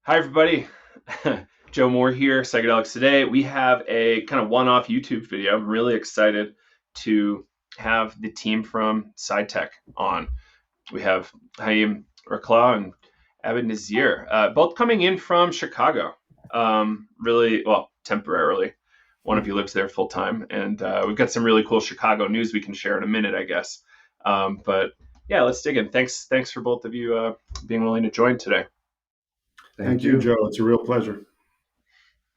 Hi, everybody. Joe Moore here, Psychedelics Today. We have a kind of one-off YouTube video. I'm really excited to have the team from PsyTech on. We have Hayim and Abid Nazir, both coming in from Chicago, really, well, temporarily. One of you lives there full time, and we've got some really cool Chicago news we can share in a minute, I guess. But yeah, let's dig in. Thanks for both of you being willing to join today. Thank you, Joe. It's a real pleasure.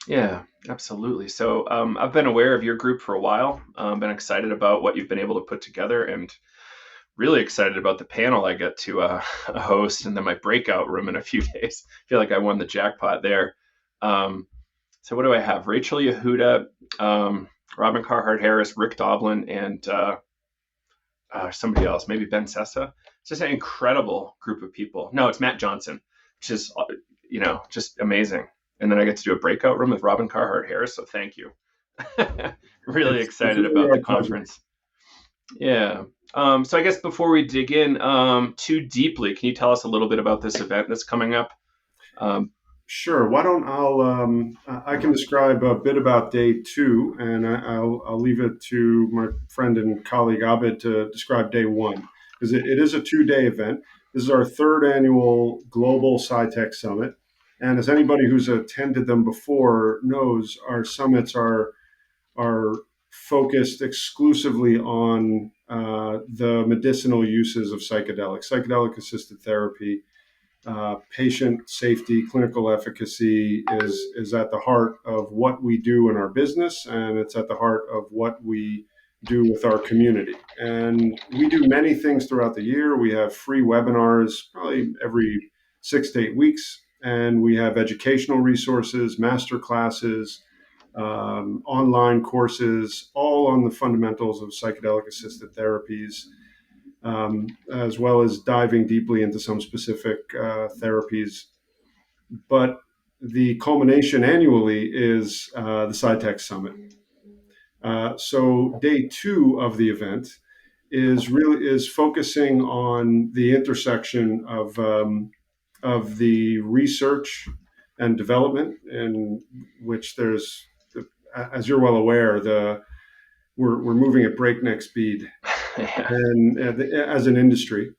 Yeah, absolutely. So I've been aware of your group for a while. Been excited about what you've been able to put together, and really excited about the panel I get to host, and then my breakout room in a few days. I feel like I won the jackpot there. So what do I have? Rachel Yehuda, Robin Carhart Harris, Rick Doblin, and somebody else, maybe Ben Sessa. It's just an incredible group of people. No, it's Matt Johnson, which is just amazing. And then I get to do a breakout room with Robin Carhart Harris. So thank you. Really excited really about our the pleasure. conference. Yeah. So I guess before we dig in too deeply, can you tell us a little bit about this event that's coming up? Sure. Why don't I can describe a bit about day two, and I'll leave it to my friend and colleague Abid to describe day one, because it is a 2-day event. This is our third annual Global PsyTech Summit. And as anybody who's attended them before knows, our summits are focused exclusively on the medicinal uses of psychedelics, psychedelic assisted therapy. Patient safety, clinical efficacy is at the heart of what we do in our business, and it's at the heart of what we do with our community. And we do many things throughout the year. We have free webinars probably every 6 to 8 weeks, and we have educational resources, master classes, online courses, all on the fundamentals of psychedelic assisted therapies, as well as diving deeply into some specific therapies. But the culmination annually is the PsyTech Summit. So day two of the event is focusing on the intersection of the research and development, in which there's, as you're well aware, we're moving at breakneck speed, Yeah. and as an industry,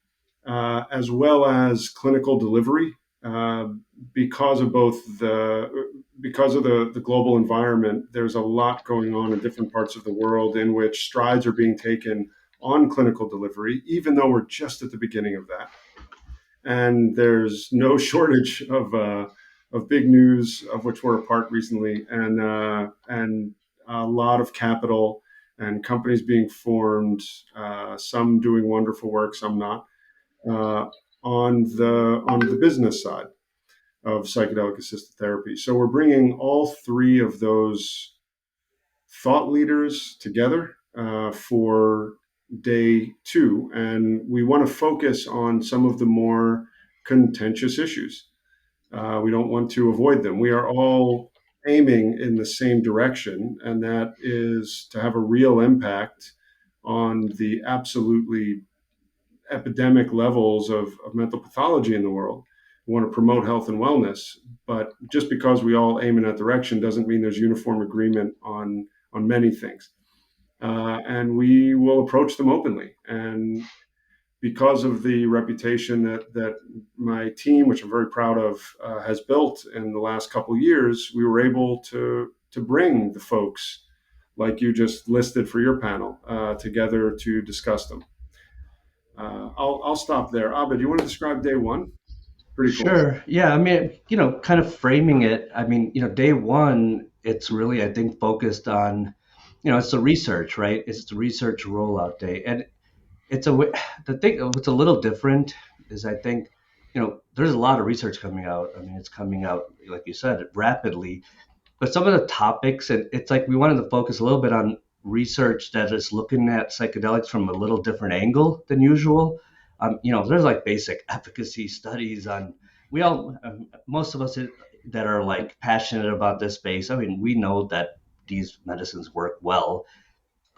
as well as clinical delivery, uh, because of the global environment. There's a lot going on in different parts of the world in which strides are being taken on clinical delivery, even though we're just at the beginning of that. And there's no shortage of big news, of which we're a part recently, and a lot of capital and companies being formed, some doing wonderful work, some not, uh, on the business side of psychedelic assisted therapy. So we're bringing all three of those thought leaders together for day two, and we want to focus on some of the more contentious issues. We don't want to avoid them. We are all aiming in the same direction, and that is to have a real impact on the absolutely epidemic levels of mental pathology in the world. We want to promote health and wellness, but just because we all aim in that direction doesn't mean there's uniform agreement on many things. And we will approach them openly. And because of the reputation that my team, which I'm very proud of, has built in the last couple of years, we were able to bring the folks like you just listed for your panel together to discuss them. I'll stop there. Abid, you want to describe day one? Pretty cool. Sure. Yeah. I mean, kind of framing it. I mean, day one, it's really, I think, focused on, it's the research, right? It's the research rollout day. And the thing what's a little different is I think, there's a lot of research coming out. I mean, it's coming out, like you said, rapidly. But some of the topics, and it's like we wanted to focus a little bit on research that is looking at psychedelics from a little different angle than usual. There's like basic efficacy studies on, most of us that are like passionate about this space. I mean, we know that these medicines work well.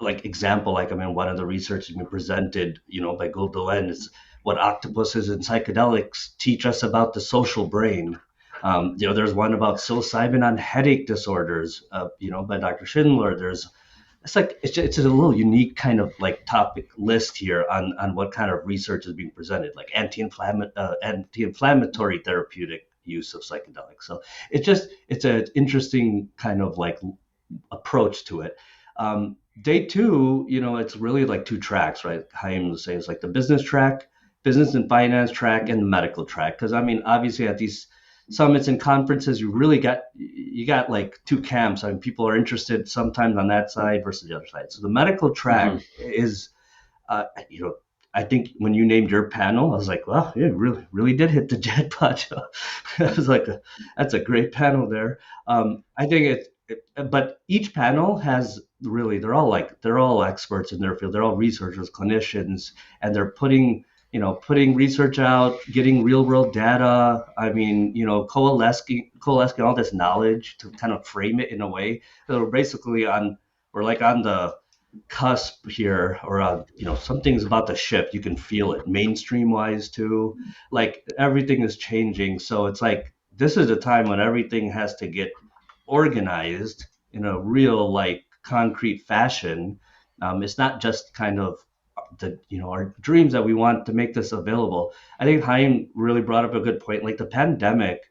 Like example, like, I mean, one of the research has been presented, by Gulden is what octopuses and psychedelics teach us about the social brain. There's one about psilocybin on headache disorders, by Dr. Schindler. It's a little unique kind of like topic list here on what kind of research is being presented, like anti-inflammatory therapeutic use of psychedelics. So it's an interesting kind of like approach to it. Day two, it's really like two tracks, right? Hayim was saying it's like the business track, business and finance track, and the medical track. Because I mean, obviously at these summits and conferences, you got like two camps. I mean, people are interested sometimes on that side versus the other side. So the medical track is, I think when you named your panel, I was like, well, it really did hit the jackpot. I was like, that's a great panel there. I think but each panel has really, they're all experts in their field. They're all researchers, clinicians, and they're putting research out, getting real world data. I mean, coalescing all this knowledge to kind of frame it in a way that we're like on the cusp here, or something's about to shift. You can feel it mainstream wise too. Like everything is changing. So it's like, this is a time when everything has to get organized in a real like concrete fashion. It's not just kind of our dreams that we want to make this available. I think Hayim really brought up a good point. Like the pandemic,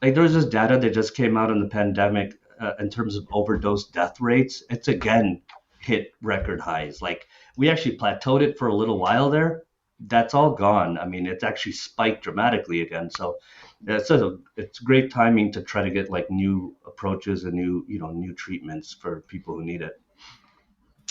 like there's this data that just came out in the pandemic in terms of overdose death rates. It's again hit record highs. Like we actually plateaued it for a little while there. That's all gone. I mean, it's actually spiked dramatically again. So it's great timing to try to get like new approaches and new treatments for people who need it.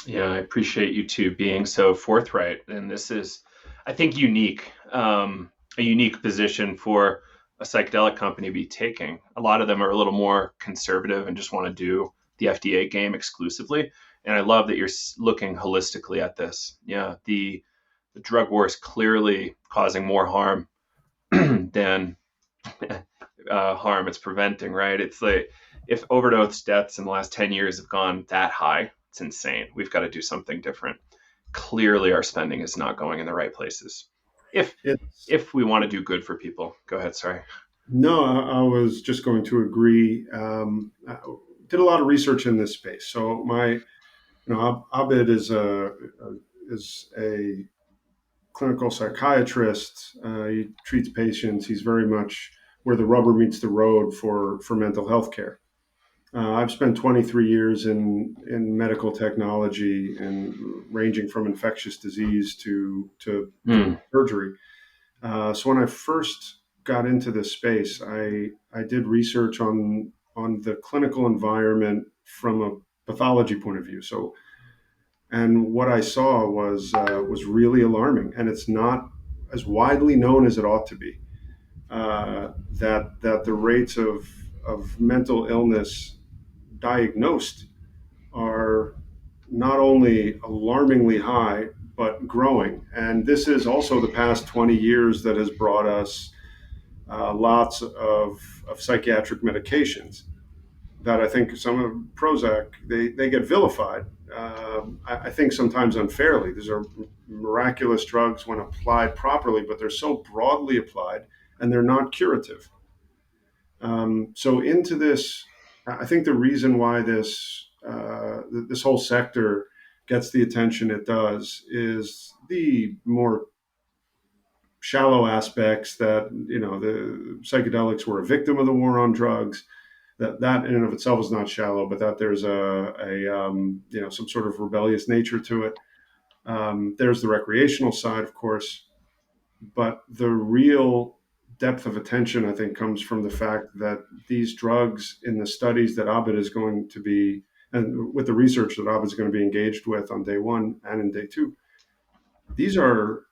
Yeah, I appreciate you two being so forthright. And this is, I think, unique, a unique position for a psychedelic company to be taking. A lot of them are a little more conservative and just want to do the FDA game exclusively. And I love that you're looking holistically at this. Yeah, the drug war is clearly causing more harm than harm it's preventing, right? It's like if overdose deaths in the last 10 years have gone that high, it's insane. We've got to do something different. Clearly, our spending is not going in the right places. If we want to do good for people. Go ahead, sorry. No, I was just going to agree. I did a lot of research in this space. So Abid is a clinical psychiatrist. He treats patients. He's very much where the rubber meets the road for mental health care. I've spent 23 years in medical technology and ranging from infectious disease to surgery. So when I first got into this space, I did research on the clinical environment from a pathology point of view. So, and what I saw was really alarming, and it's not as widely known as it ought to be. That the rates of mental illness diagnosed are not only alarmingly high, but growing. And this is also the past 20 years that has brought us lots of psychiatric medications that I think some of Prozac, they get vilified. I think sometimes unfairly. These are miraculous drugs when applied properly, but they're so broadly applied and they're not curative. So into this, I think the reason why this whole sector gets the attention it does is the more shallow aspects that the psychedelics were a victim of the war on drugs. That in and of itself is not shallow, but that there's some sort of rebellious nature to it. There's the recreational side, of course, but the real depth of attention, I think, comes from the fact that these drugs in the studies that Abid is going to be, and with the research that Abid is going to be engaged with on day one and in day two, these are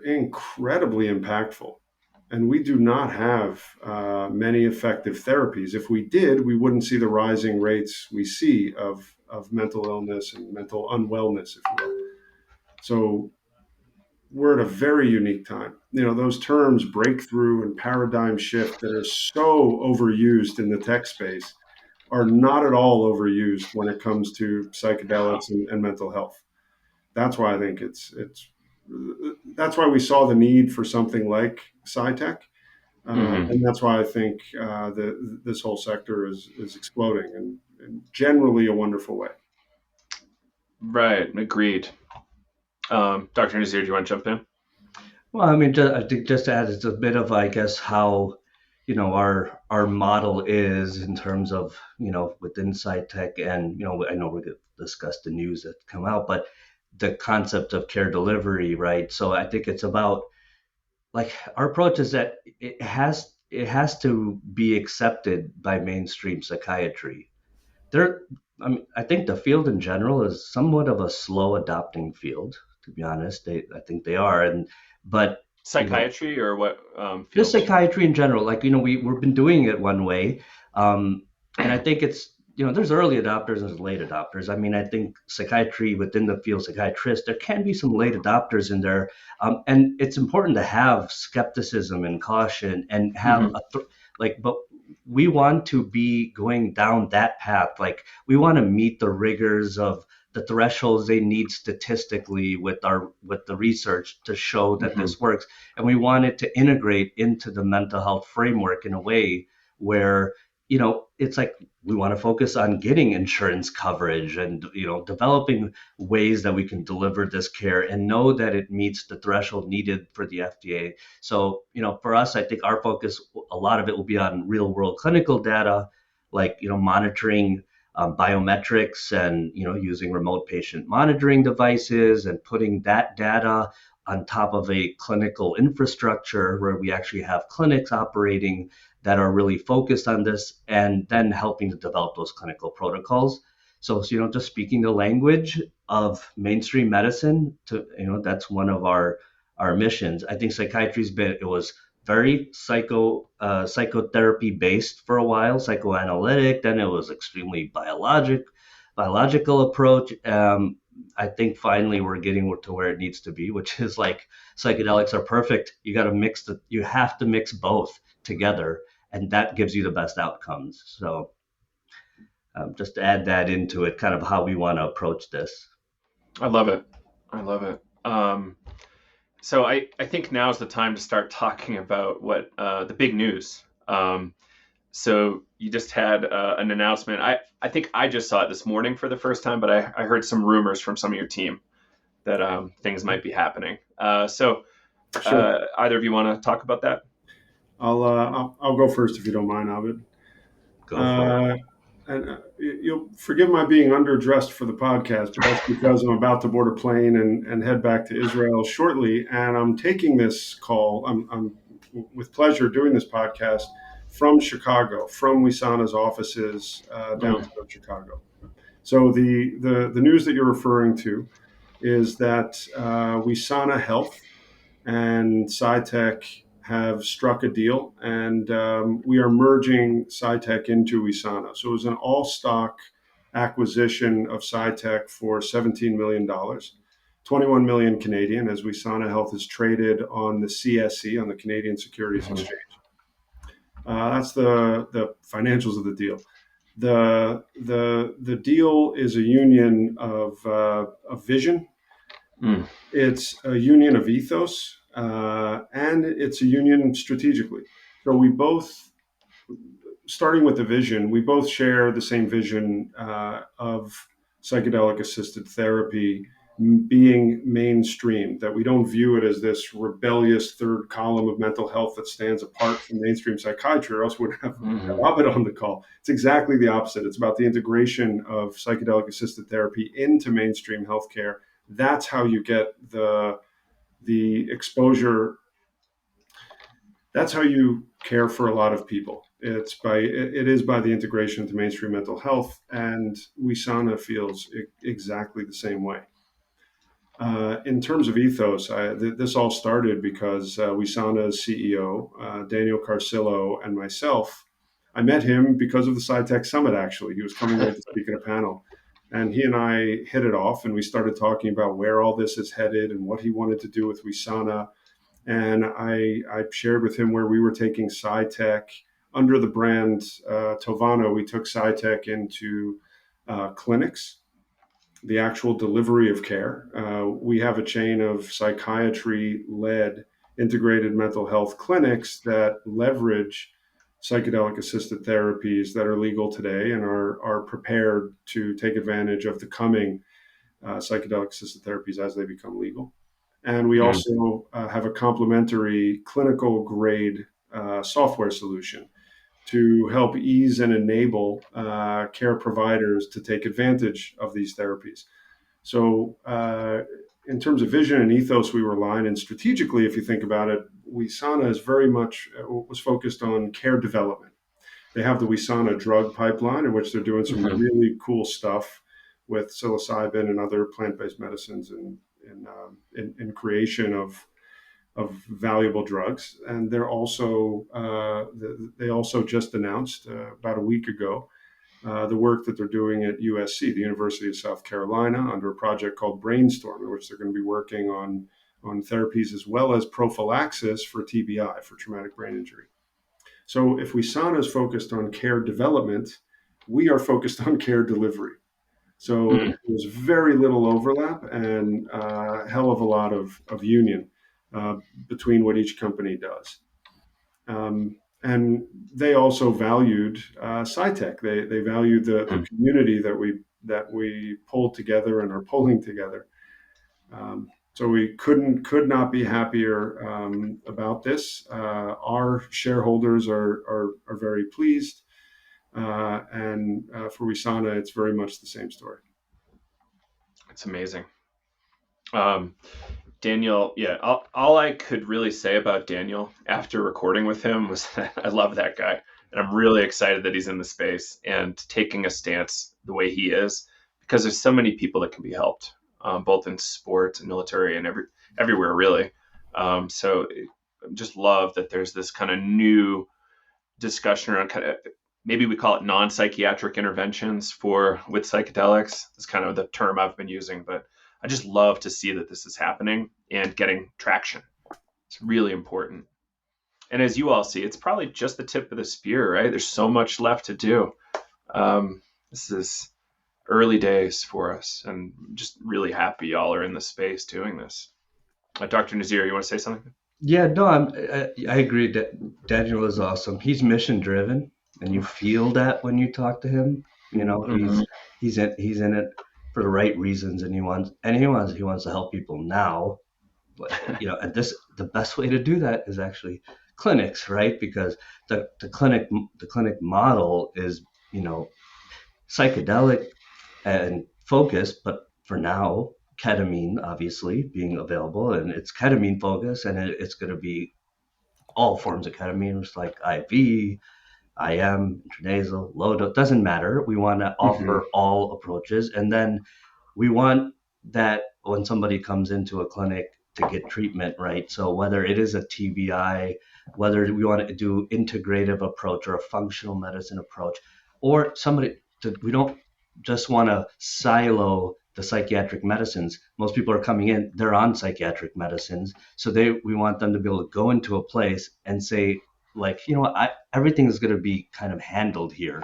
incredibly impactful. And we do not have many effective therapies. If we did, we wouldn't see the rising rates we see of mental illness and mental unwellness, if you will. So we're at a very unique time. Those terms breakthrough and paradigm shift that are so overused in the tech space are not at all overused when it comes to psychedelics and mental health. That's why I think that's why we saw the need for something like PsyTech. Hmm. And that's why I think this whole sector is exploding in generally a wonderful way. Right. Agreed. Dr. Nazir, do you want to jump in? Well, I mean, I think just to add, it's a bit of, I guess, how our model is in terms of within SciTech, and I know we're going to discuss the news that come out, but the concept of care delivery, right? So I think it's about, like, our approach is that it has to be accepted by mainstream psychiatry. There, I mean, I think the field in general is somewhat of a slow adopting field. To be honest, I think they are, but you know Psychiatry or what just field? psychiatry in general. Like, we've been doing it one way, um, and I think it's there's early adopters and there's late adopters. I mean, I think psychiatry within the field, psychiatrists, there can be some late adopters in there, and it's important to have skepticism and caution and have Hmm. but we want to be going down that path. Like, we want to meet the rigors of the thresholds they need statistically with the research to show that Hmm. this works, and we want it to integrate into the mental health framework in a way where it's like we want to focus on getting insurance coverage and developing ways that we can deliver this care and know that it meets the threshold needed for the FDA. So for us, I think our focus, a lot of it will be on real world clinical data, like monitoring biometrics, and using remote patient monitoring devices and putting that data on top of a clinical infrastructure where we actually have clinics operating that are really focused on this, and then helping to develop those clinical protocols. So, just speaking the language of mainstream medicine, to that's one of our missions. I think psychiatry's been it was very psychotherapy based for a while, psychoanalytic. Then it was extremely biological approach. I think finally we're getting to where it needs to be, which is like psychedelics are perfect. You have to mix both together, and that gives you the best outcomes. So, just to add that into it, kind of how we want to approach this. I love it. I love it. So I think now is the time to start talking about what the big news. So you just had an announcement. I think I just saw it this morning for the first time, but I heard some rumors from some of your team that things might be happening. Sure. Either of you want to talk about that? I'll go first if you don't mind, Abid. Go for it. Uh, and you'll forgive my being underdressed for the podcast, but that's because I'm about to board a plane and head back to Israel shortly. And I'm taking this call. I'm with pleasure doing this podcast from Chicago, from Wisana's offices Mm. downtown Chicago. So the news that you're referring to is that Wisana Health and PsyTech have struck a deal, and we are merging PsyTech into Wisana. So it was an all-stock acquisition of PsyTech for $17 million, 21 million Canadian, as Wisana Health is traded on the CSE, on the Canadian Securities Mhm. Exchange. That's the financials of the deal. The deal is a union of vision. Mm. It's a union of ethos, and it's a union strategically. So we both, starting with the vision, we both share the same vision of psychedelic assisted therapy being mainstream, that we don't view it as this rebellious third column of mental health that stands apart from mainstream psychiatry, or else we'd have Mhm. Abid on the call. It's exactly the opposite. It's about the integration of psychedelic assisted therapy into mainstream healthcare. That's how you get the exposure. That's how you care for a lot of people. It is by the integration into mainstream mental health, and Wisana feels exactly the same way. In terms of ethos, this all started because Wisana's CEO, Daniel Carcillo, and myself, I met him because of the PsyTech Summit, actually. He was coming there to speak at a panel. And he and I hit it off, and we started talking about where all this is headed and what he wanted to do with Wisana. And I shared with him where we were taking PsyTech under the brand Tovano. We took PsyTech into clinics, the actual delivery of care. We have a chain of psychiatry led integrated mental health clinics that leverage psychedelic assisted therapies that are legal today and are prepared to take advantage of the coming psychedelic assisted therapies as they become legal. And we Mm. also have a complementary clinical grade software solution to help ease and enable care providers to take advantage of these therapies. So, in terms of vision and ethos, we were aligned. And strategically, if you think about it, Wisana is very much was focused on care development. They have the Wisana drug pipeline, in which they're doing some Mhm. really cool stuff with psilocybin and other plant-based medicines and in creation of valuable drugs. And they're also they also just announced about a week ago the work that they're doing at USC, the University of South Carolina, under a project called Brainstorm, in which they're going to be working on therapies as well as prophylaxis for TBI, for traumatic brain injury. So if Wisana is focused on care development, we are focused on care delivery. So Mm. there's very little overlap and a hell of a lot of union uh, between what each company does. And they also valued PsyTech. They valued the Mm. community that we pulled together and are pulling together. So we could not be happier about this. Our shareholders are very pleased, and for Wisana, it's very much the same story. It's amazing. Um, Daniel, yeah, all I could really say about Daniel after recording with him was that I love that guy. And I'm really excited that he's in the space and taking a stance the way he is, because there's so many people that can be helped, both in sports and military and everywhere, really. So I just love that there's this kind of new discussion around kind of, maybe we call it non-psychiatric interventions for with psychedelics. That's kind of the term I've been using, but I just love to see that this is happening and getting traction. It's really important. And as you all see, it's probably just the tip of the spear, right? There's so much left to do. This is early days for us, and I'm just really happy y'all are in the space doing this. Dr. Nazir, you want to say something? Yeah, no, I agree that Daniel is awesome. He's mission driven, and you feel that when you talk to him. You know, Mm-hmm. he's in it for the right reasons, and he wants to help people now. But and the best way to do that is actually clinics, right? Because the clinic model is you know psychedelic and focused, but for now, ketamine obviously being available, and it's ketamine focused, and it's going to be all forms of ketamine, just like IV, IM, intranasal, low dose, doesn't matter. We want to Mm-hmm. offer all approaches, and then we want that when somebody comes into a clinic to get treatment, right? So whether it is a TBI, whether we want to do integrative approach or a functional medicine approach, or we don't just want to silo the psychiatric medicines. Most people are coming in, they're on psychiatric medicines. So we want them to be able to go into a place and say, like, everything is going to be kind of handled here.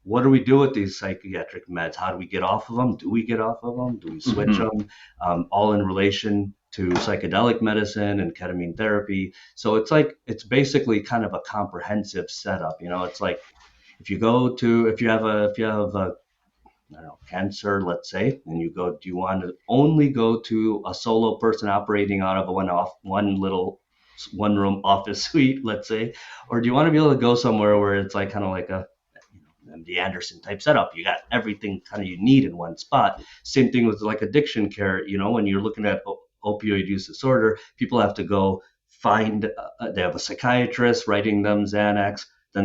What do we do with these psychiatric meds? How do we get off of them? Do we get off of them? Do we switch Mm-hmm. them? All in relation to psychedelic medicine and ketamine therapy. So it's basically kind of a comprehensive setup. It's like if you have a I don't know, cancer, let's say, and do you want to only go to a solo person operating out of one little one room office suite, let's say, or do you want to be able to go somewhere where it's like kind of like a MD Anderson type setup? You got everything kind of you need in one spot. Same thing with like addiction care. When you're looking at opioid use disorder, people have to go find. They have a psychiatrist writing them Xanax. Then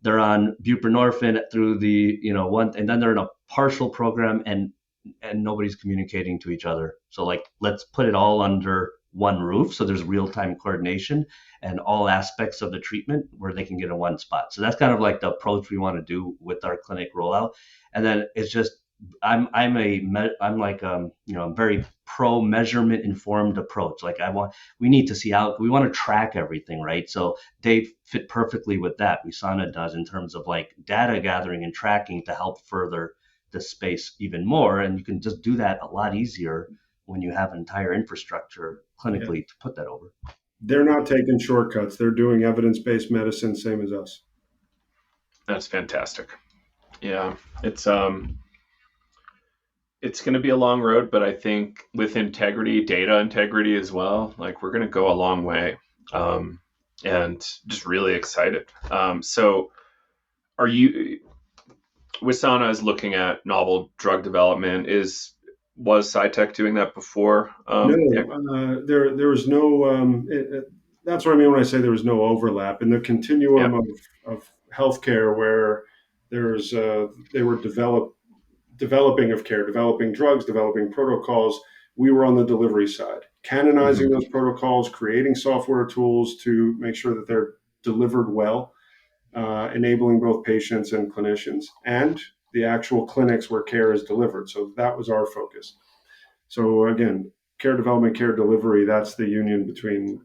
they're on buprenorphine through the one, and then they're in a partial program, and nobody's communicating to each other. So like, let's put it all under one roof, so there's real-time coordination and all aspects of the treatment where they can get in one spot. So that's kind of like the approach we want to do with our clinic rollout. And then it's just I'm like I'm very pro measurement informed approach. Like we need to see how we want to track everything, right? So they fit perfectly with that. Usana does in terms of like data gathering and tracking to help further the space even more. And you can just do that a lot easier when you have an entire infrastructure Yeah. clinically to put that over. They're not taking shortcuts. They're doing evidence-based medicine, same as us. That's fantastic. Yeah, it's going to be a long road, but I think with integrity, data integrity as well, like we're going to go a long way. Um, and just really excited. So, are you? Wisana is looking at novel drug development. Was PsyTech doing that before? No, there was no. That's what I mean when I say there was no overlap in the Yeah. continuum of healthcare, where they were developing of care, developing drugs, developing protocols. We were on the delivery side, canonizing Hmm. those protocols, creating software tools to make sure that they're delivered well, enabling both patients and clinicians, and the actual clinics where care is delivered. So that was our focus. So again, care development, care delivery, that's the union between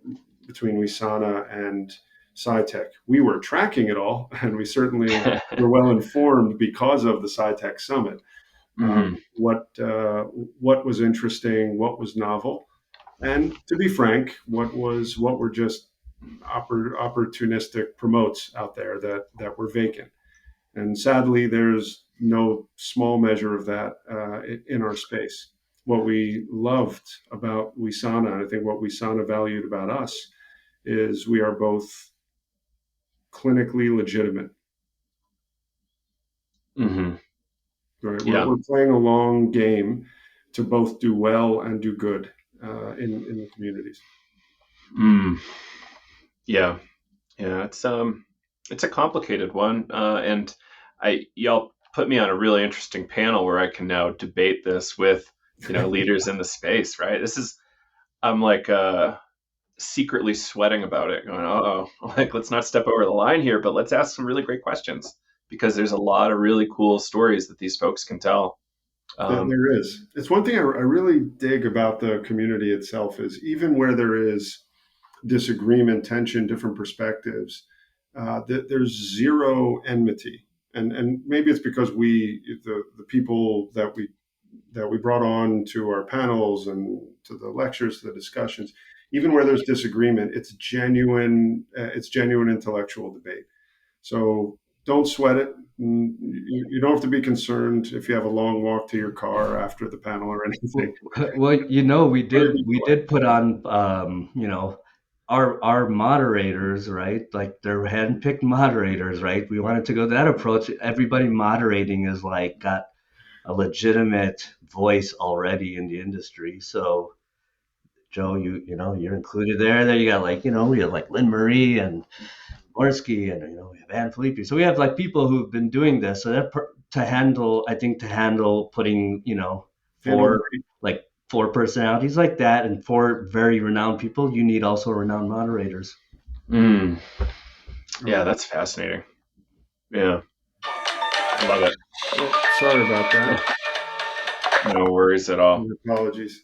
Wisana and PsyTech. We were tracking it all, and we certainly were well informed because of the PsyTech Summit. Hmm. What was interesting, what was novel, and to be frank, what were just opportunistic promotes out there that were vacant. And sadly, there's no small measure of that in our space. What we loved about Wisana, and I think what Wisana valued about us, is we are both clinically legitimate. Hmm. Right? Yeah. We're playing a long game to both do well and do good in the communities. Mm. Yeah. Yeah. It's a complicated one, and y'all put me on a really interesting panel where I can now debate this with leaders in the space. Right. I'm like secretly sweating about it, going, oh, like let's not step over the line here, but let's ask some really great questions because there's a lot of really cool stories that these folks can tell. Um, There is. It's one thing I really dig about the community itself is even where there is disagreement, tension, different perspectives, there's zero enmity. And maybe it's because the people that we brought on to our panels and to the lectures, to the discussions, even where there's disagreement, it's genuine intellectual debate. So don't sweat it. You don't have to be concerned if you have a long walk to your car after the panel or anything. Well, we Try to be did put on, our moderators, right? Like they're handpicked moderators, right? We wanted to go that approach. Everybody moderating is like got a legitimate voice already in the industry. So Joe, you're included there. There you got like, we have like Lynn Marie and Morsky, and we have Anne Felipe. So we have like people who've been doing this. So to handle putting, handle four like four personalities like that and four very renowned people, you need also renowned moderators. mm, yeah, the. that's fascinating. Yeah, I love it. Sorry about that. No worries at all. Apologies.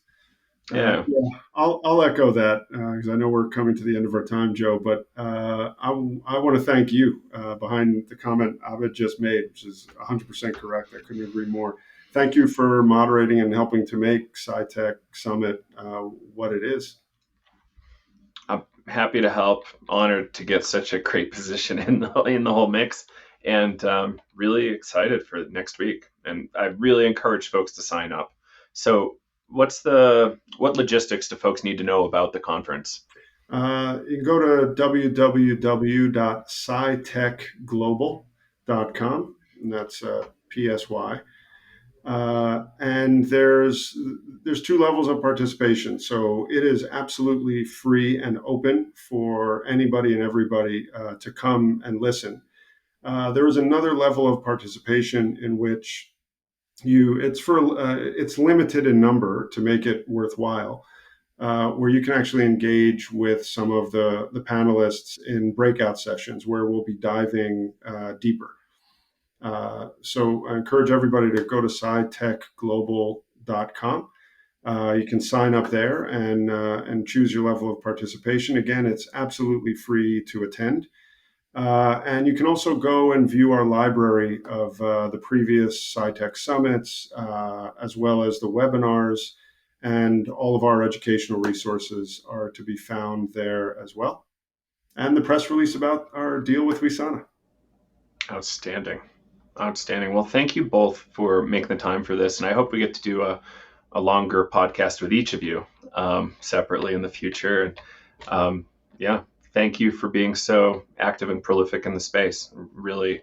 Yeah. Yeah, I'll echo that because I know we're coming to the end of our time, Joe. But I want to thank you behind the comment Abid just made, which is 100% correct. I couldn't agree more. Thank you for moderating and helping to make PsyTech Summit what it is. I'm happy to help. Honored to get such a great position in the whole mix, and really excited for next week. And I really encourage folks to sign up. So, what logistics do folks need to know about the conference? You can go to www.psytechglobal.com, and that's PSY. And there's two levels of participation. So it is absolutely free and open for anybody and everybody to come and listen. There is another level of participation in which it's limited in number to make it worthwhile, where you can actually engage with some of the panelists in breakout sessions where we'll be diving deeper. So I encourage everybody to go to psytechglobal.com. You can sign up there and choose your level of participation. Again, it's absolutely free to attend. And you can also go and view our library of the previous PsyTech summits, as well as the webinars And all of our educational resources are to be found there as well. And the press release about our deal with Wisana. Outstanding. Outstanding. Well, thank you both for making the time for this. And I hope we get to do a longer podcast with each of you separately in the future. And yeah, thank you for being so active and prolific in the space. It really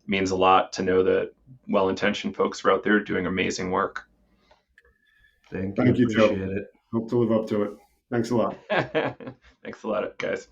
means a lot to know that well-intentioned folks are out there doing amazing work. Thank you. Thank you, Joe. Appreciate it. Hope to live up to it. Thanks a lot. Thanks a lot, guys.